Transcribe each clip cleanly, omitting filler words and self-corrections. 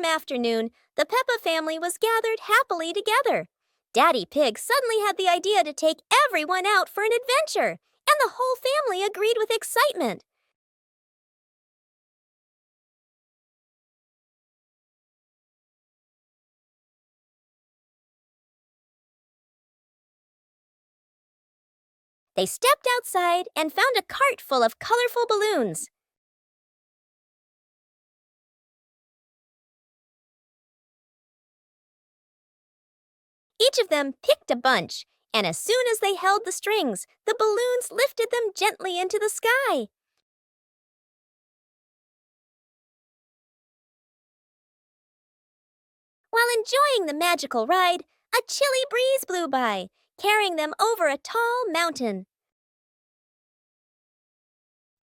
warm afternoon, the Peppa family was gathered happily together. Daddy Pig suddenly had the idea to take everyone out for an adventure, and the whole family agreed with excitement. They stepped outside and found a cart full of colorful balloons. Each of them picked a bunch, and as soon as they held the strings, the balloons lifted them gently into the sky. While enjoying the magical ride, a chilly breeze blew by, carrying them over a tall mountain.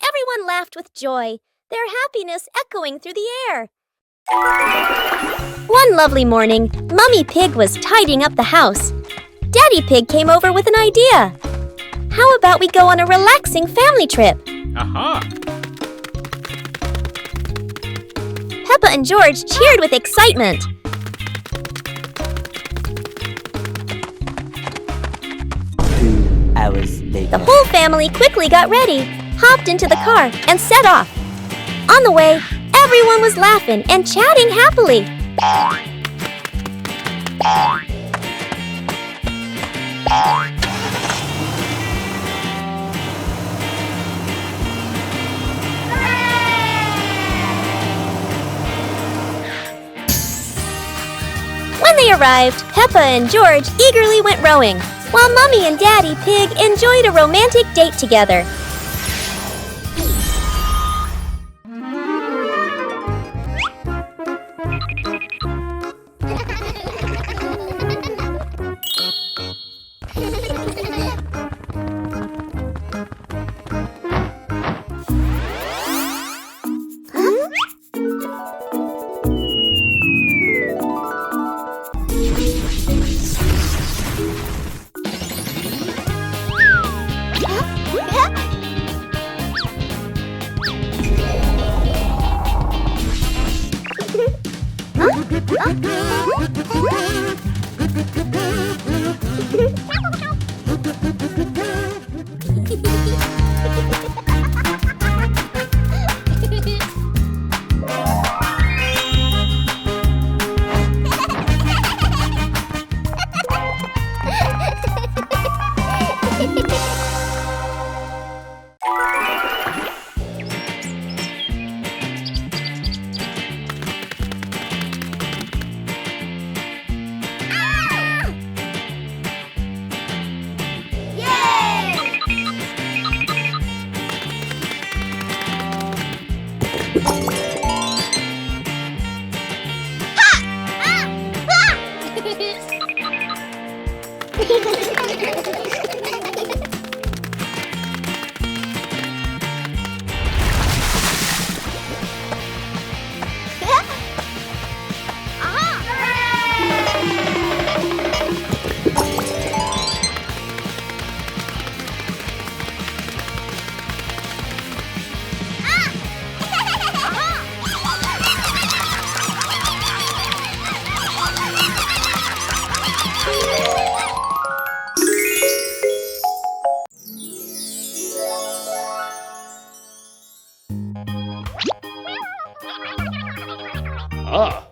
Everyone laughed with joy, their happiness echoing through the air. One lovely morning, Mummy Pig was tidying up the house. Daddy Pig came over with an idea. How about we go on a relaxing family trip? Aha! Peppa and George cheered with excitement. 2 hours later. The whole family quickly got ready, hopped into the car, and set off. On the way, everyone was laughing and chatting happily. When they arrived, Peppa and George eagerly went rowing, while Mummy and Daddy Pig enjoyed a romantic date together. Ah!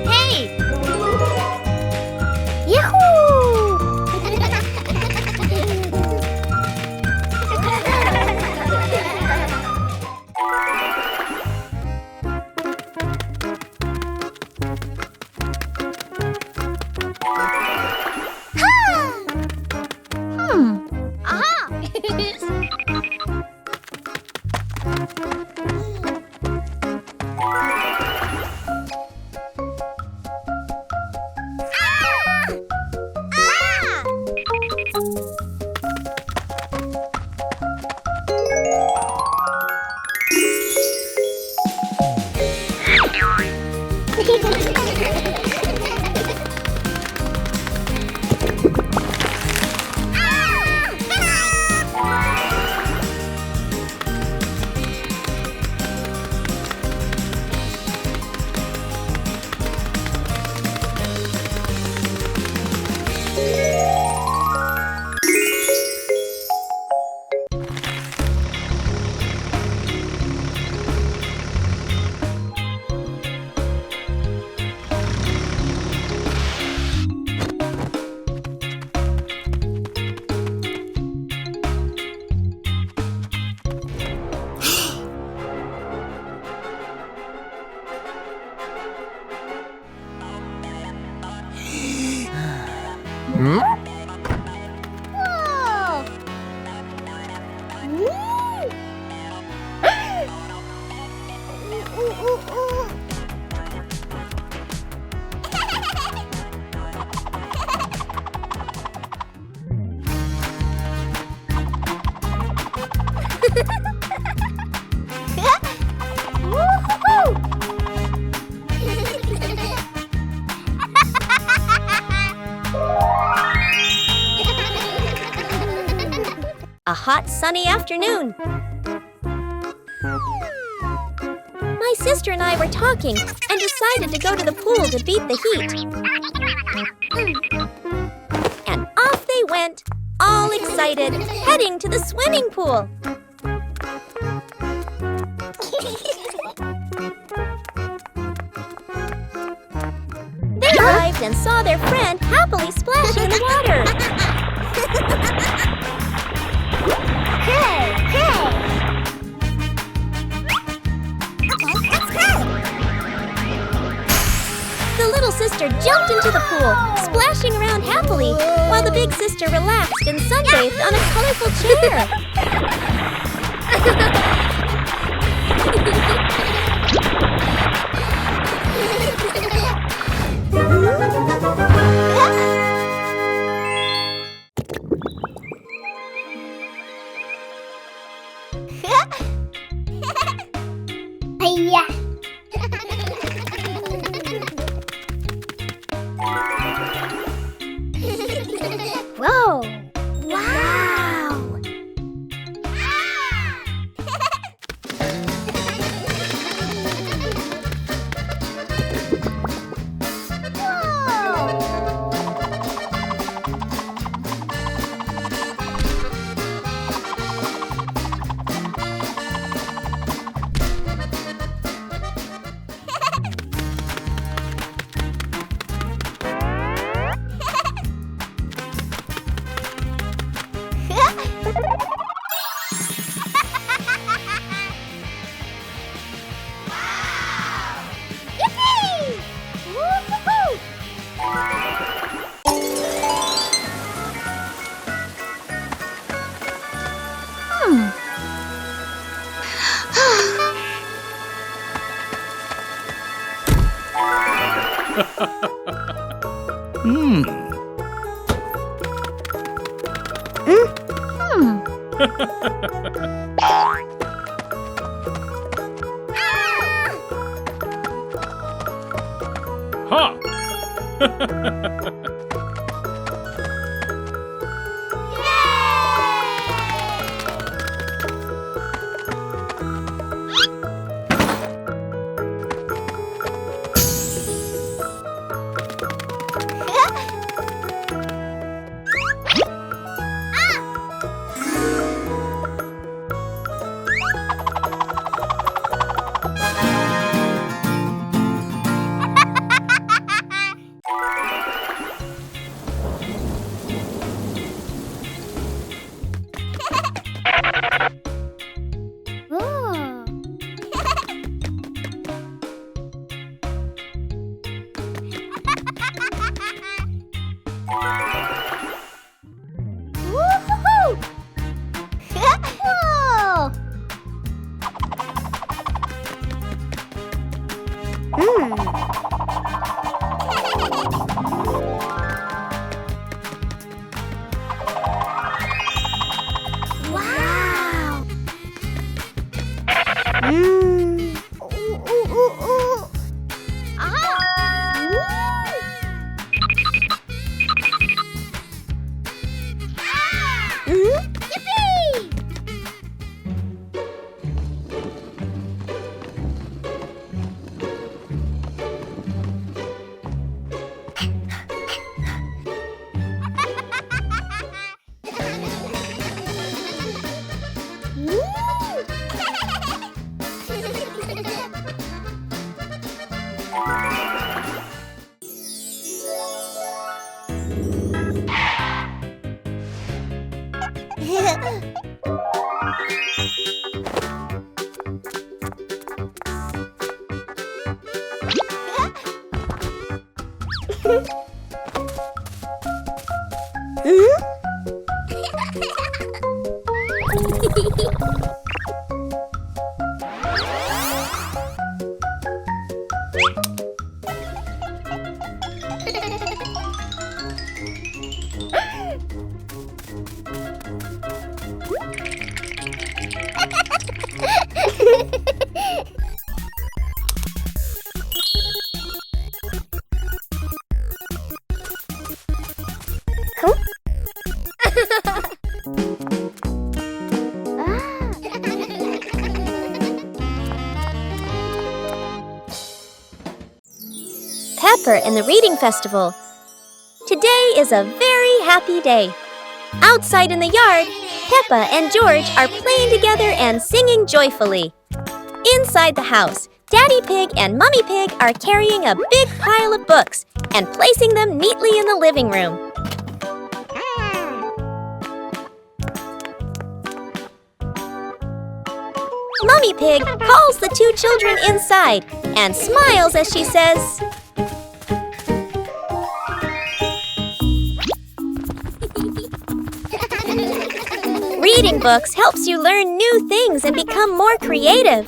Hey! Yahoo! A hot, sunny afternoon. My sister and I were talking and decided to go to the pool to beat the heat. And off they went, all excited, heading to the swimming pool. They arrived and saw their friend happily splashing in the water. The little sister jumped into the pool, splashing around happily, while the big sister relaxed and sunbathed on a colorful chair. Whoa! Wow! Ha! Pepper and the Reading Festival. Today is a very happy day. Outside in the yard, Peppa and George are playing together and singing joyfully. Inside the house, Daddy Pig and Mummy Pig are carrying a big pile of books and placing them neatly in the living room. Mummy Pig calls the two children inside and smiles as she says, "Reading books helps you learn new things and become more creative."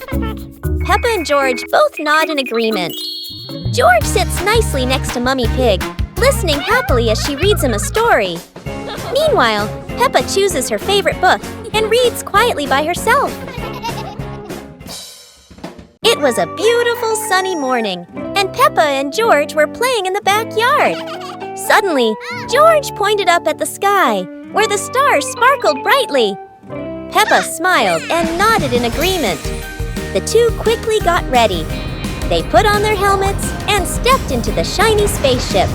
Peppa and George both nod in agreement. George sits nicely next to Mummy Pig, listening happily as she reads him a story. Meanwhile, Peppa chooses her favorite book and reads quietly by herself. It was a beautiful sunny morning, and Peppa and George were playing in the backyard. Suddenly, George pointed up at the sky, where the stars sparkled brightly. Peppa smiled and nodded in agreement. The two quickly got ready. They put on their helmets and stepped into the shiny spaceship.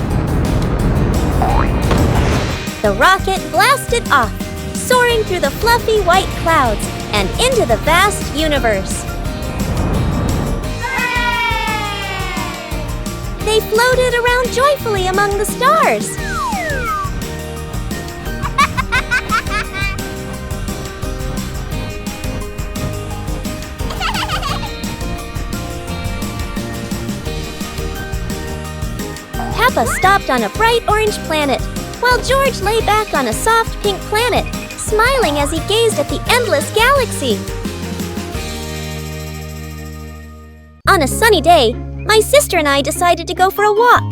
The rocket blasted off, soaring through the fluffy white clouds and into the vast universe. They floated around joyfully among the stars. Peppa stopped on a bright orange planet, while George lay back on a soft pink planet, smiling as he gazed at the endless galaxy. On a sunny day, my sister and I decided to go for a walk.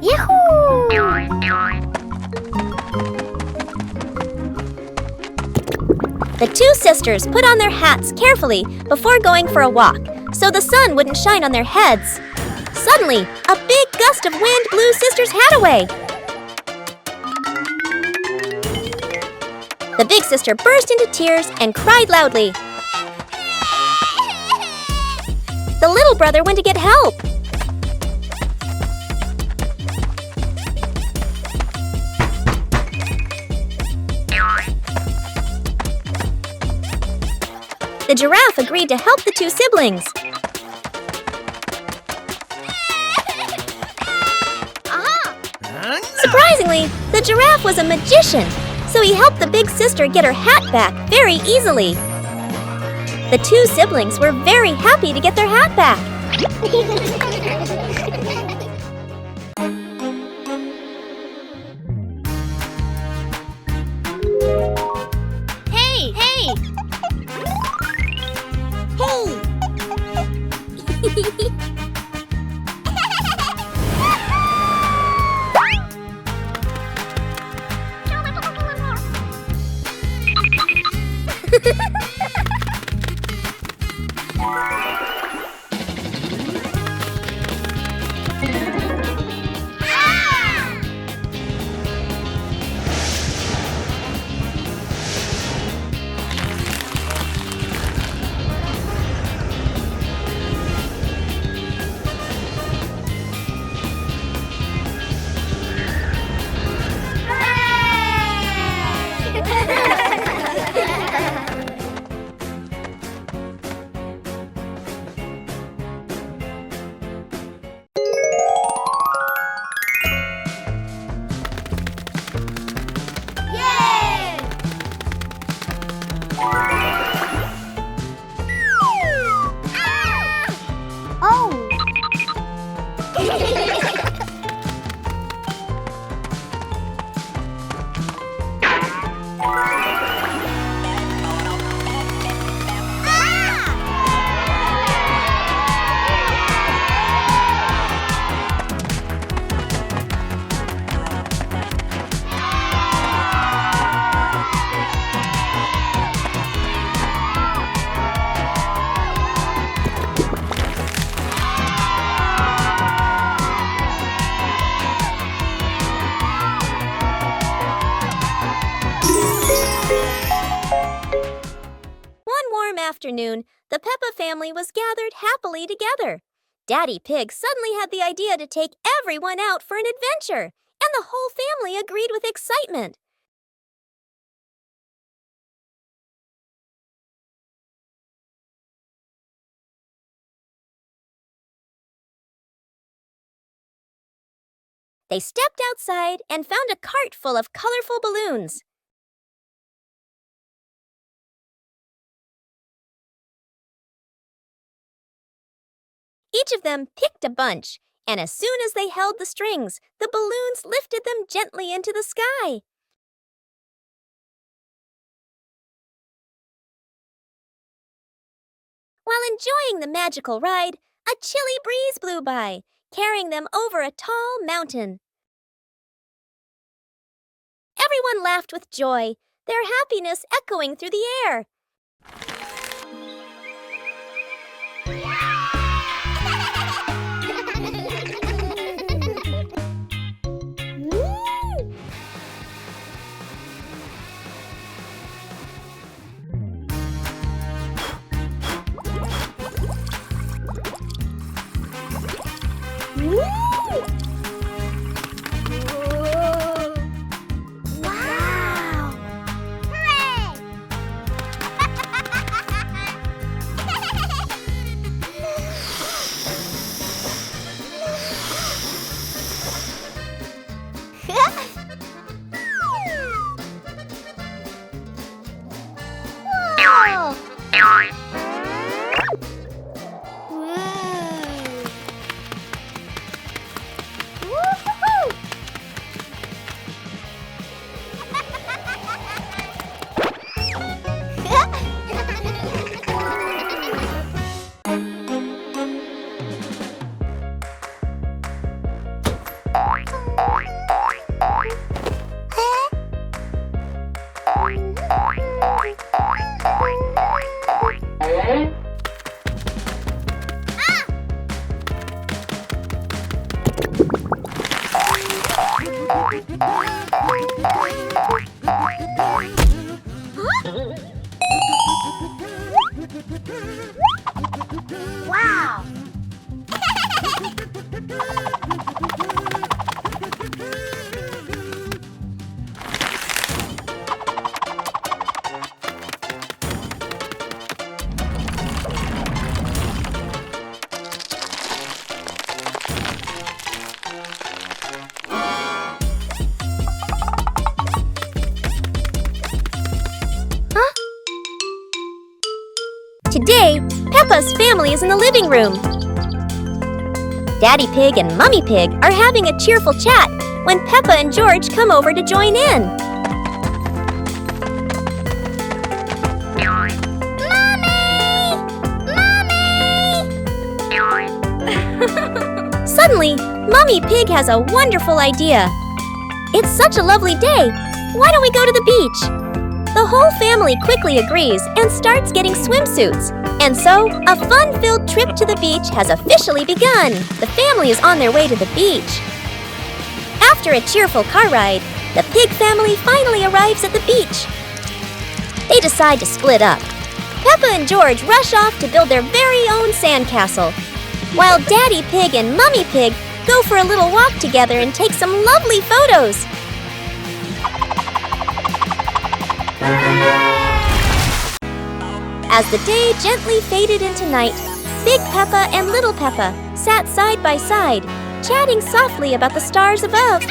Yahoo! The two sisters put on their hats carefully before going for a walk, so the sun wouldn't shine on their heads. Suddenly, a big gust of wind blew Sister's hat away. The big sister burst into tears and cried loudly. The little brother went to get help. The giraffe agreed to help the two siblings. Surprisingly, the giraffe was a magician, so he helped the big sister get her hat back very easily. The two siblings were very happy to get their hat back. Hey! Hey! Afternoon, the Peppa family was gathered happily together. Daddy Pig suddenly had the idea to take everyone out for an adventure, and the whole family agreed with excitement. They stepped outside and found a cart full of colorful balloons. Each of them picked a bunch, and as soon as they held the strings, the balloons lifted them gently into the sky. While enjoying the magical ride, a chilly breeze blew by, carrying them over a tall mountain. Everyone laughed with joy, their happiness echoing through the air. Wow! Today, Peppa's family is in the living room. Daddy Pig and Mummy Pig are having a cheerful chat when Peppa and George come over to join in. Mommy! Mommy! Suddenly, Mummy Pig has a wonderful idea. It's such a lovely day. Why don't we go to the beach? The whole family quickly agrees and starts getting swimsuits. And so, a fun-filled trip to the beach has officially begun. The family is on their way to the beach. After a cheerful car ride, the Pig family finally arrives at the beach. They decide to split up. Peppa and George rush off to build their very own sandcastle, while Daddy Pig and Mummy Pig go for a little walk together and take some lovely photos. As the day gently faded into night, Big Peppa and Little Peppa sat side by side, chatting softly about the stars above.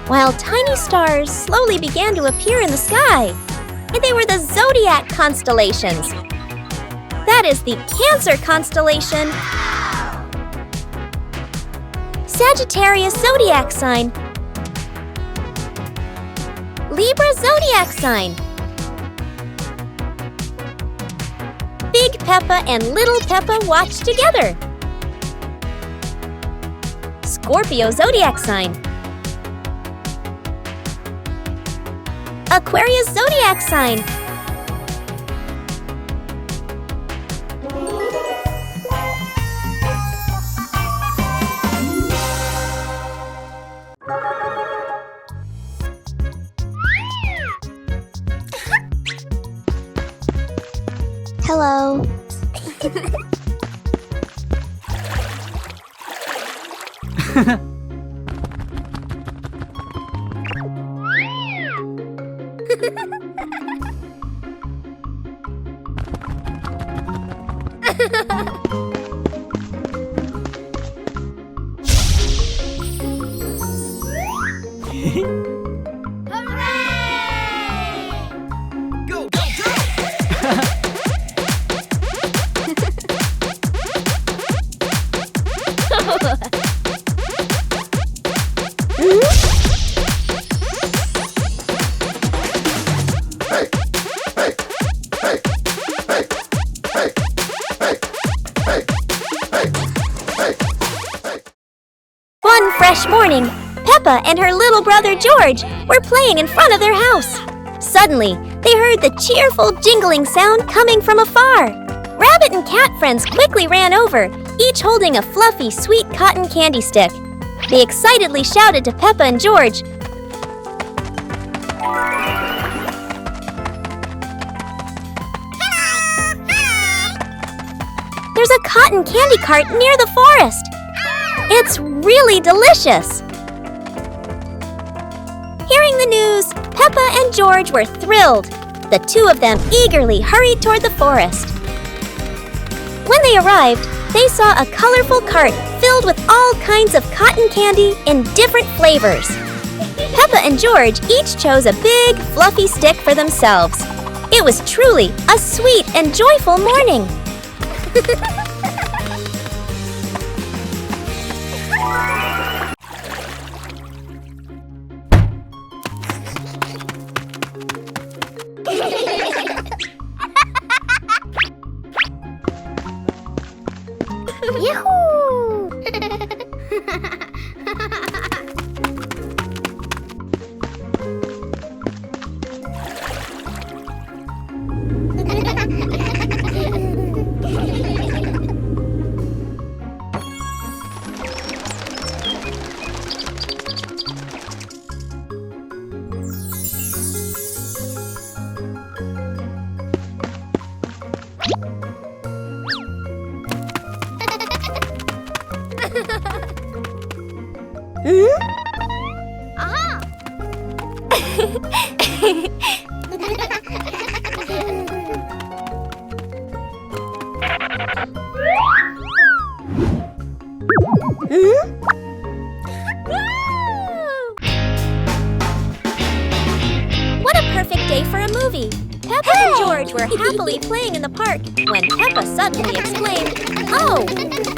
While tiny stars slowly began to appear in the sky, and they were the zodiac constellations. That is the Cancer constellation, Sagittarius zodiac sign, Libra zodiac sign, Big Peppa and Little Peppa watch together, Scorpio zodiac sign, Aquarius zodiac sign, Hello. One fresh morning, Peppa and her little brother George were playing in front of their house. Suddenly, they heard the cheerful jingling sound coming from afar. Rabbit and cat friends quickly ran over, each holding a fluffy, sweet cotton candy stick. They excitedly shouted to Peppa and George, "There's a cotton candy cart near the forest. It's really delicious." Hearing the news, Peppa and George were thrilled. The two of them eagerly hurried toward the forest. When they arrived, they saw a colorful cart filled with all kinds of cotton candy in different flavors. Peppa and George each chose a big, fluffy stick for themselves. It was truly a sweet and joyful morning. Yahoo! What a perfect day for a movie! Peppa and George were happily playing in the park when Peppa suddenly exclaimed, "Oh!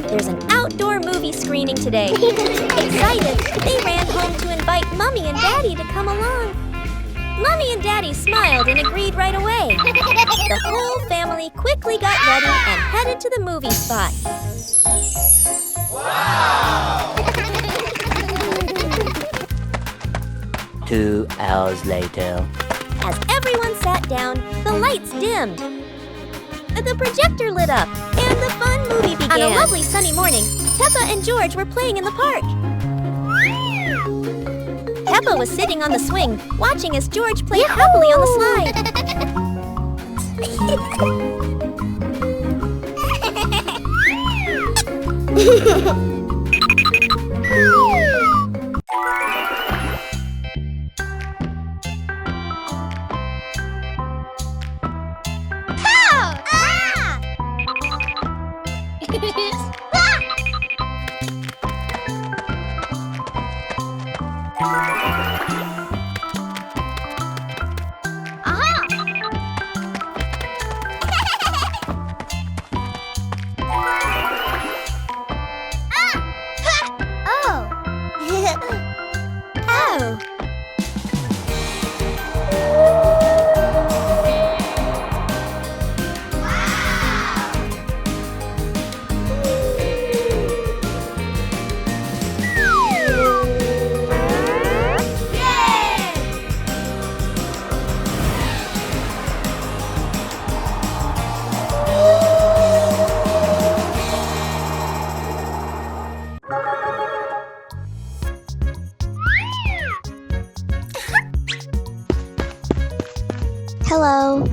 There's an outdoor movie screening today." Excited, they ran home to invite Mummy and Daddy to come along. Mummy and Daddy smiled and agreed right away. The whole family quickly got ready and headed to the movie spot. Wow! 2 hours later. As everyone sat down, the lights dimmed. The projector lit up, and the fun movie began. On a lovely sunny morning, Peppa and George were playing in the park. Peppa was sitting on the swing, watching as George played happily on the slide. Hello.